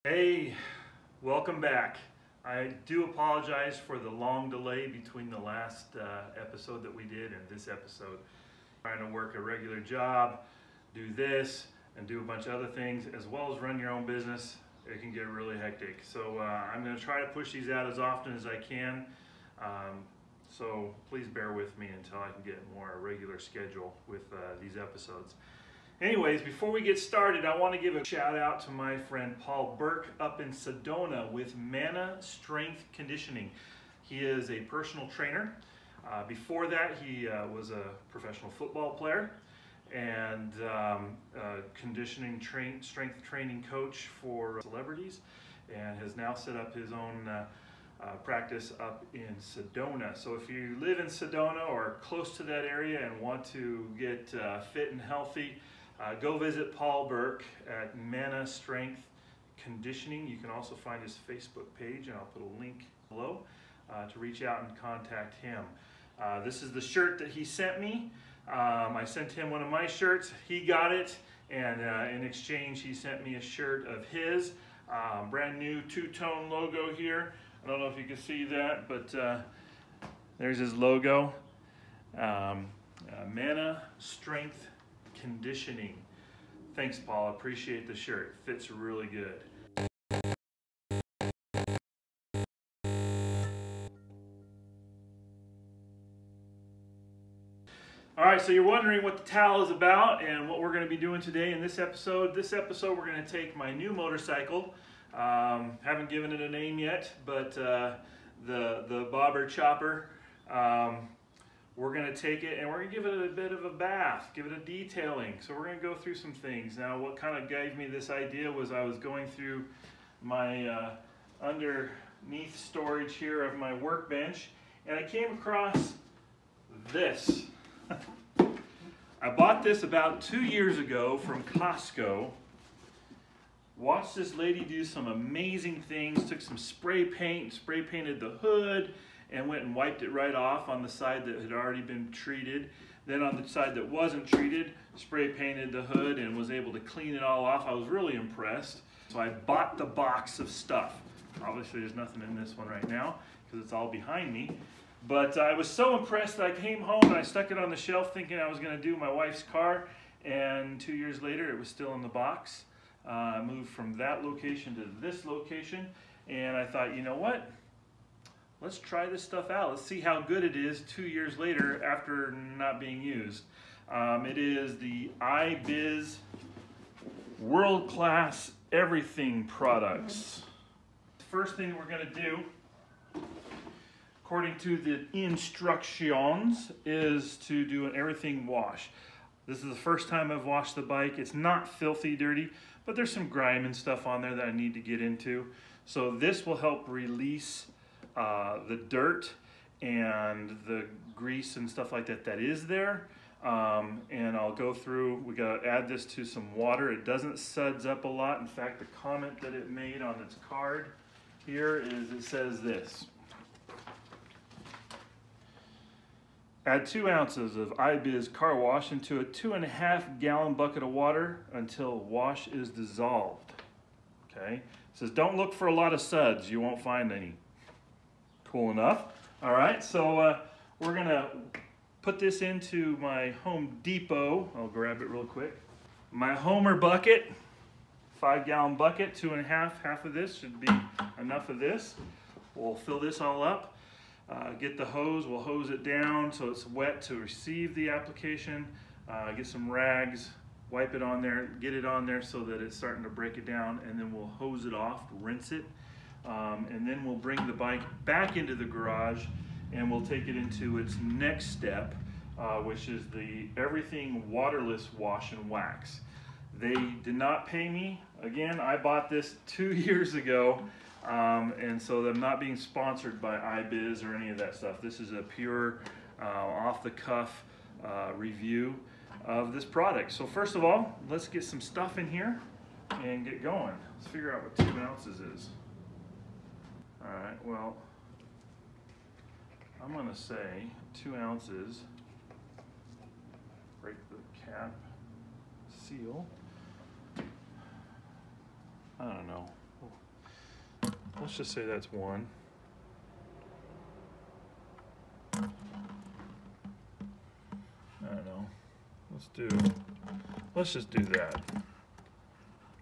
Hey, welcome back. I do apologize for the long delay between the last episode that we did and this episode. Trying to work a regular job, do this, and do a bunch of other things, as well as run your own business. It can get really hectic. So I'm going to try to push these out as often as I can. So please bear with me until I can get more a regular schedule with these episodes. Anyways, before we get started, I want to give a shout out to my friend Paul Burke up in Sedona with Mana Strength Conditioning. He is a personal trainer. Before that, he was a professional football player and strength training coach for celebrities, and has now set up his own practice up in Sedona. So if you live in Sedona or close to that area and want to get fit and healthy, go visit Paul Burke at Mana Strength Conditioning. You can also find his Facebook page, and I'll put a link below to reach out and contact him. This is the shirt that he sent me. I sent him one of my shirts. He got it, and in exchange he sent me a shirt of his. Brand new two-tone logo here. I don't know if you can see that, but there's his logo. Mana Strength Conditioning. Thanks, Paul. I appreciate the shirt. Fits really good. All right, so you're wondering what the towel is about and what we're going to be doing today in this episode. This episode, we're going to take my new motorcycle. Haven't given it a name yet, but the bobber chopper. We're going to take it and we're going to give it a bit of a bath, give it a detailing. So we're going to go through some things. Now, what kind of gave me this idea was I was going through my underneath storage here of my workbench, and I came across this. I bought this about 2 years ago from Costco. Watched this lady do some amazing things, took some spray paint, spray painted the hood, and went and wiped it right off on the side that had already been treated. Then on the side that wasn't treated, spray painted the hood and was able to clean it all off. I was really impressed. So I bought the box of stuff. Obviously there's nothing in this one right now because it's all behind me. But I was so impressed that I came home and I stuck it on the shelf thinking I was going to do my wife's car. And 2 years later it was still in the box. I moved from that location to this location, and I thought, you know what? Let's try this stuff out. Let's see how good it is 2 years later after not being used. It is the IBIZ world-class everything products. First thing we're going to do, according to the instructions, is to do an everything wash. This is the first time I've washed the bike. It's not filthy dirty, but there's some grime and stuff on there that I need to get into. So this will help release the dirt and the grease and stuff like that that is there. And I'll go through, we gotta add this to some water. It doesn't suds up a lot. In fact, the comment that it made on its card here is, it says this: add 2 ounces of IBIZ car wash into a 2.5 gallon bucket of water until wash is dissolved. Okay, it says don't look for a lot of suds, you won't find any. Cool enough. All right, so we're gonna put this into my Home Depot. I'll grab it real quick. My Homer bucket, 5 gallon bucket, 2.5, half of this should be enough of this. We'll fill this all up. Get the hose, we'll hose it down so it's wet to receive the application. Get some rags, wipe it on there, get it on there so that it's starting to break it down, and then we'll hose it off, rinse it. And then we'll bring the bike back into the garage and we'll take it into its next step, which is the everything waterless wash and wax. They did not pay me. Again, I bought this 2 years ago, and so I'm not being sponsored by IBIZ or any of that stuff. This is a pure off-the-cuff review of this product. So first of all, let's get some stuff in here and get going. Let's figure out what 2 ounces is. All right, well, I'm gonna say 2 ounces, break the cap seal. I don't know. We'll let's just say that's 1. I don't know. Let's just do that.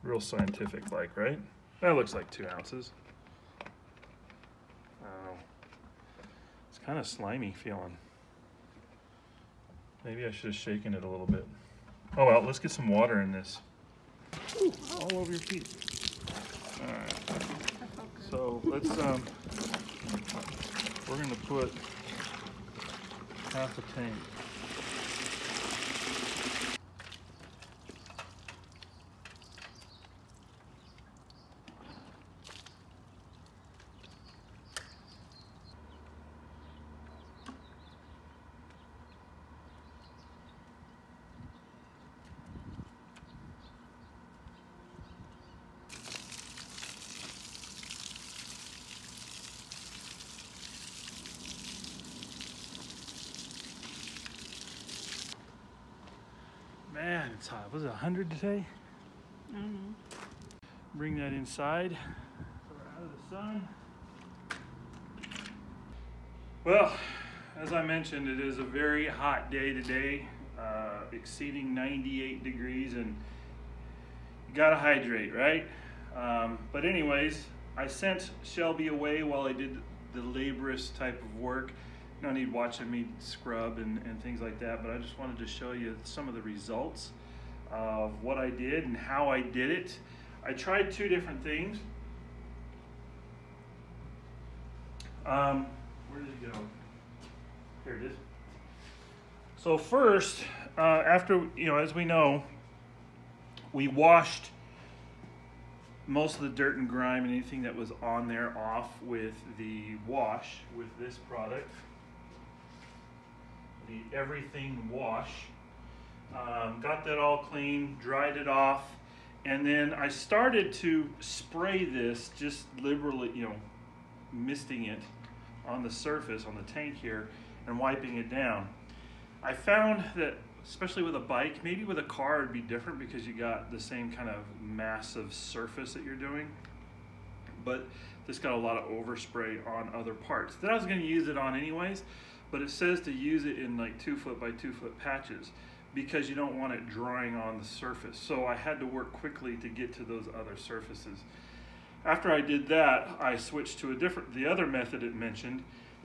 Real scientific like, right? That looks like 2 ounces. I don't know. It's kind of slimy feeling. Maybe I should have shaken it a little bit. Oh well, let's get some water in this. Ooh, all over your feet. All right. So let's we're gonna put half a tank. Man, it's hot. Was it 100 today? I don't know. Bring that inside. We're out of the sun. Well, as I mentioned, it is a very hot day today, exceeding 98 degrees, and you gotta hydrate, right? But anyways, I sent Shelby away while I did the laborious type of work. No need watching me scrub and things like that, but I just wanted to show you some of the results of what I did and how I did it. I tried 2 different things. Where did it go? Here it is. So first, after, as we know, we washed most of the dirt and grime and anything that was on there off with the wash with this product. The Everything Wash. Got that all clean, dried it off, and then I started to spray this just liberally, misting it on the surface, on the tank here, and wiping it down. I found that, especially with a bike, maybe with a car it'd be different because you got the same kind of massive surface that you're doing, but this got a lot of overspray on other parts that I was going to use it on anyways. But it says to use it in like 2 foot by 2 foot patches because you don't want it drying on the surface. So I had to work quickly to get to those other surfaces. After I did that, I switched to the other method it mentioned,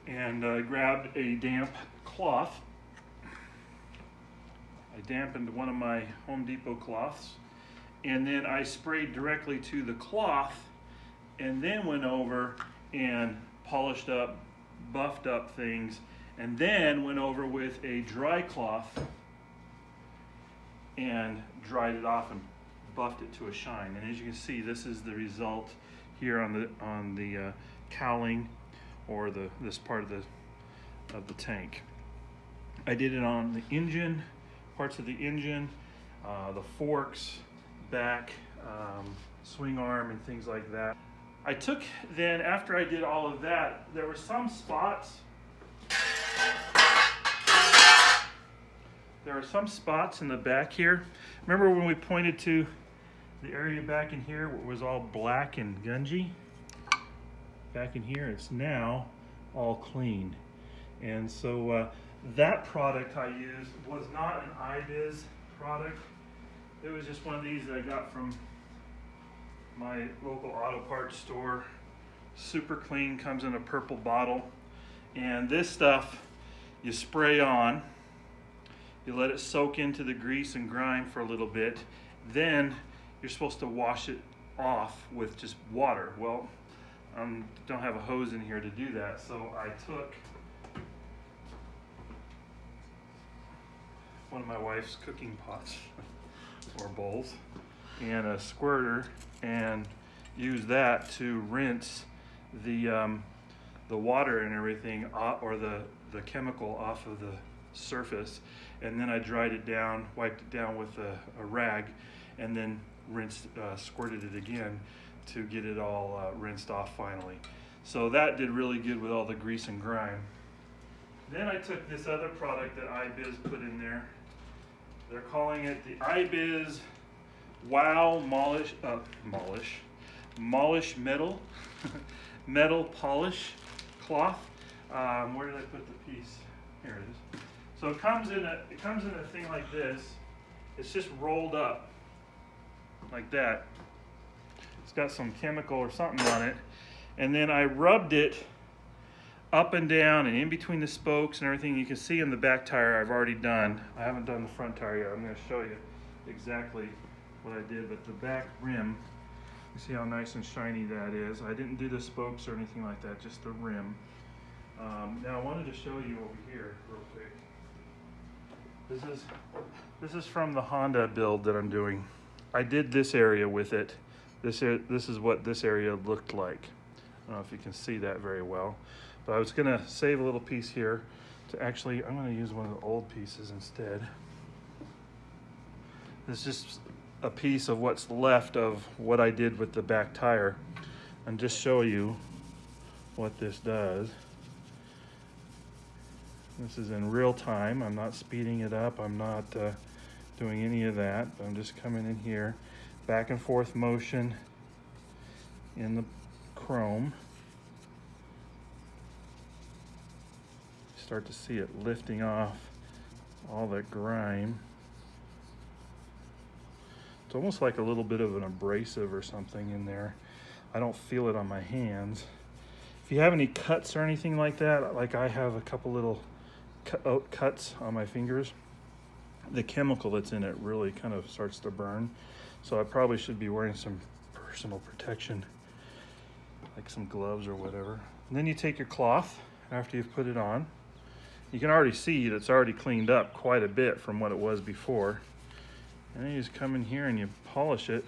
and grabbed a damp cloth. I dampened one of my Home Depot cloths, and then I sprayed directly to the cloth, and then went over and polished up, buffed up things, and then went over with a dry cloth and dried it off and buffed it to a shine. And as you can see, this is the result here on the cowling, or this part of the tank. I did it on the engine, parts of the engine, the forks, back, swing arm, and things like that. I took then, after I did all of that, there were some spots. There are some spots in the back here. Remember when we pointed to the area back in here where it was all black and gungy? Back in here, it's now all clean. And so that product I used was not an IBIZ product. It was just one of these that I got from my local auto parts store. Super clean, comes in a purple bottle. And this stuff you spray on, you let it soak into the grease and grime for a little bit, then you're supposed to wash it off with just water. Well, don't have a hose in here to do that, so I took one of my wife's cooking pots or bowls and a squirter, and use that to rinse the water and everything, or the chemical off of the surface, and then I dried it down, wiped it down with a rag, and then squirted it again to get it all rinsed off finally. So that did really good with all the grease and grime. Then I took this other product that IBIZ put in there. They're calling it the IBIZ Wow Molish Metal. metal polish cloth. Where did I put the piece? Here it is. So it comes in a thing like this. It's just rolled up like that. It's got some chemical or something on it. And then I rubbed it up and down and in between the spokes and everything. You can see in the back tire I've already done. I haven't done the front tire yet. I'm going to show you exactly what I did. But the back rim, you see how nice and shiny that is. I didn't do the spokes or anything like that, just the rim. Now I wanted to show you over here real quick. This is from the Honda build that I'm doing. I did this area with it. This is what this area looked like. I don't know if you can see that very well, but I was gonna save a little piece here to actually, I'm gonna use one of the old pieces instead. This is just a piece of what's left of what I did with the back tire, and just show you what this does. This is in real time. I'm not speeding it up. I'm not doing any of that. I'm just coming in here, back and forth motion in the chrome. Start to see it lifting off all that grime. It's almost like a little bit of an abrasive or something in there. I don't feel it on my hands. If you have any cuts or anything like that, like I have a couple little cuts on my fingers, the chemical that's in it really kind of starts to burn. So I probably should be wearing some personal protection, like some gloves or whatever. And then you take your cloth after you've put it on. You can already see that it's already cleaned up quite a bit from what it was before. And then you just come in here and you polish it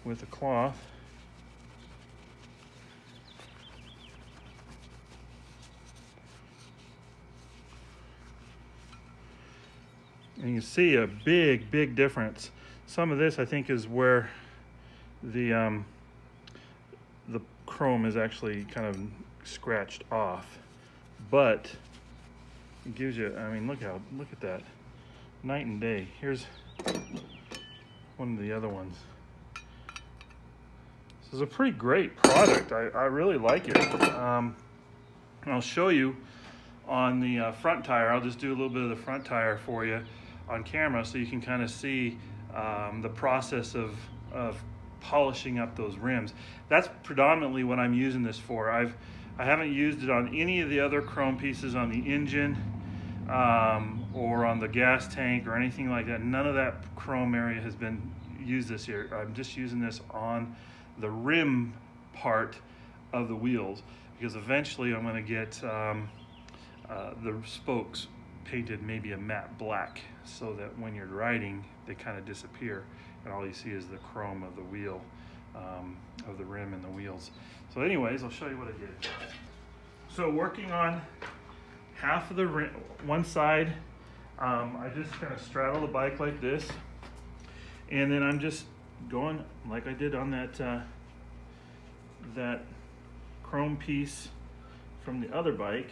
with the cloth. And you see a big difference. Some of this I think is where the chrome is actually kind of scratched off, but it gives you, I mean, look at that, night and day. Here's one of the other ones. This is a pretty great product. I really like it. I'll show you on the front tire. I'll just do a little bit of the front tire for you on camera so you can kind of see the process of polishing up those rims. That's predominantly what I'm using this for. I haven't used it on any of the other chrome pieces on the engine or on the gas tank or anything like that. None of that chrome area has been used this year. I'm just using this on the rim part of the wheels, because eventually I'm going to get the spokes painted maybe a matte black, so that when you're riding they kind of disappear and all you see is the chrome of the wheel, of the rim and the wheels. So anyways, I'll show you what I did. So working on half of the rim, one side, I just kind of straddle the bike like this, and then I'm just going like I did on that chrome piece from the other bike.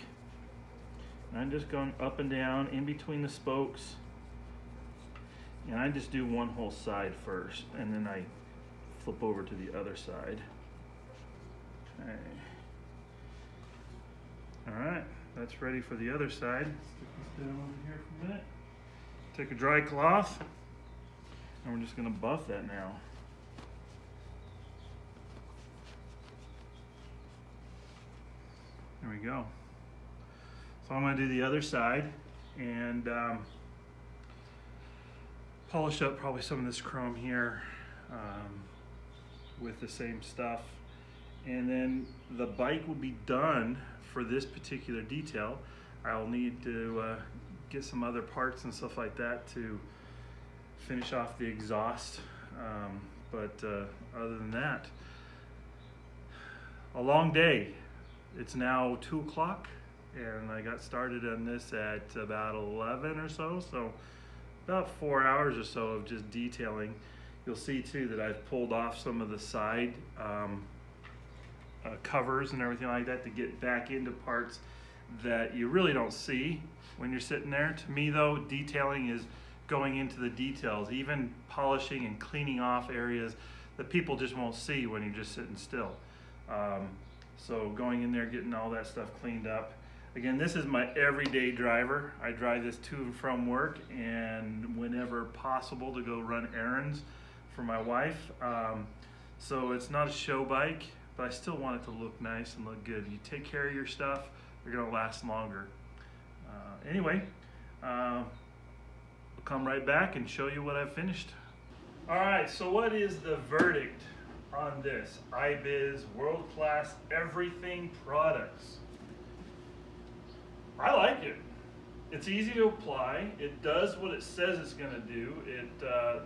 And I'm just going up and down in between the spokes, and I just do one whole side first, and then I flip over to the other side. Okay. All right, that's ready for the other side. Stick this down over here for a minute. Take a dry cloth, and we're just going to buff that now. There we go. So I'm going to do the other side and polish up probably some of this chrome here with the same stuff. And then the bike will be done for this particular detail. I'll need to get some other parts and stuff like that to finish off the exhaust. But other than that, a long day. It's now 2 o'clock. And I got started on this at about 11 or so, so about 4 hours or so of just detailing. You'll see too that I've pulled off some of the side covers and everything like that to get back into parts that you really don't see when you're sitting there. To me though, detailing is going into the details, even polishing and cleaning off areas that people just won't see when you're just sitting still. So going in there, getting all that stuff cleaned up. Again, this is my everyday driver. I drive this to and from work, and whenever possible to go run errands for my wife. So it's not a show bike, but I still want it to look nice and look good. You take care of your stuff, they're gonna last longer. Anyway, I'll come right back and show you what I've finished. All right, so what is the verdict on this IBIZ world-class everything products? I like it. It's easy to apply. It does what it says it's going to do. It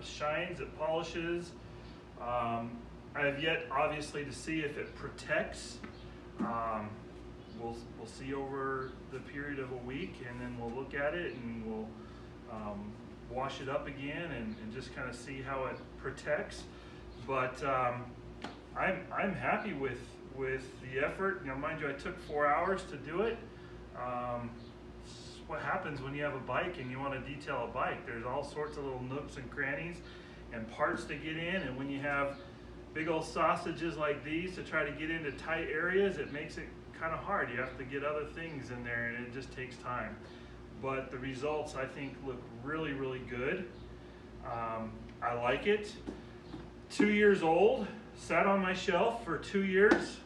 shines, it polishes. I have yet, obviously, to see if it protects. We'll see over the period of a week, and then we'll look at it and we'll wash it up again and just kind of see how it protects. But I'm happy with the effort. You know, mind you, I took 4 hours to do it. What happens when you have a bike and you want to detail a bike? There's all sorts of little nooks and crannies and parts to get in, and when you have big old sausages like these to try to get into tight areas, it makes it kind of hard. You have to get other things in there, and it just takes time. But the results, I think, look really, really good. I like it. 2 years old, sat on my shelf for 2 years,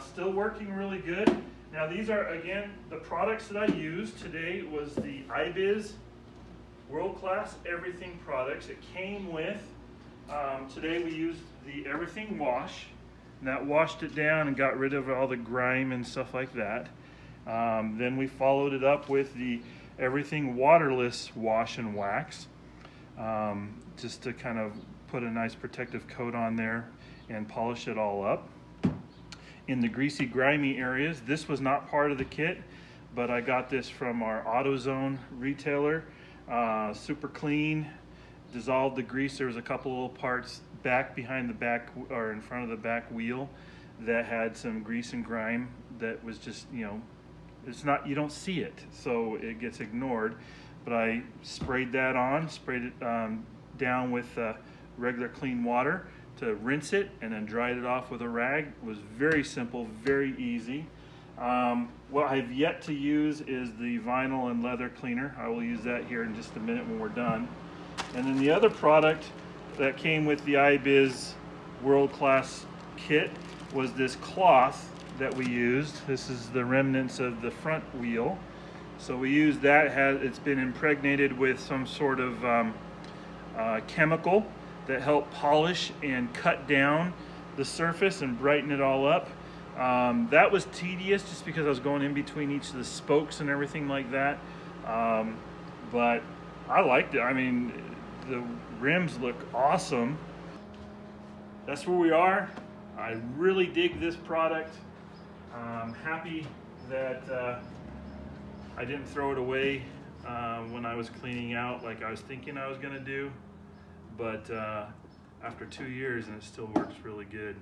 still working really good. Now these are, again, the products that I used today was the IBIZ World-Class Everything products. It came with, today we used the Everything Wash, and that washed it down and got rid of all the grime and stuff like that. Then we followed it up with the Everything Waterless Wash and Wax, just to kind of put a nice protective coat on there and polish it all up. In the greasy, grimy areas, this was not part of the kit, but I got this from our AutoZone retailer. Super clean, dissolved the grease. There was a couple little parts back behind the back, or in front of the back wheel, that had some grease and grime that was just, you know, it's not, you don't see it, so it gets ignored. But I sprayed that on, sprayed it down with regular clean water to rinse it, and then dried it off with a rag. It was very simple, very easy. What I've yet to use is the vinyl and leather cleaner. I will use that here in just a minute when we're done. And then the other product that came with the IBIZ World-Class kit was this cloth that we used. This is the remnants of the front wheel. So we used that. It's been impregnated with some sort of chemical that help polish and cut down the surface and brighten it all up. That was tedious just because I was going in between each of the spokes and everything like that. But I liked it. I mean, the rims look awesome. That's where we are. I really dig this product. I'm happy that I didn't throw it away when I was cleaning out like I was thinking I was gonna do. But after 2 years, and it still works really good.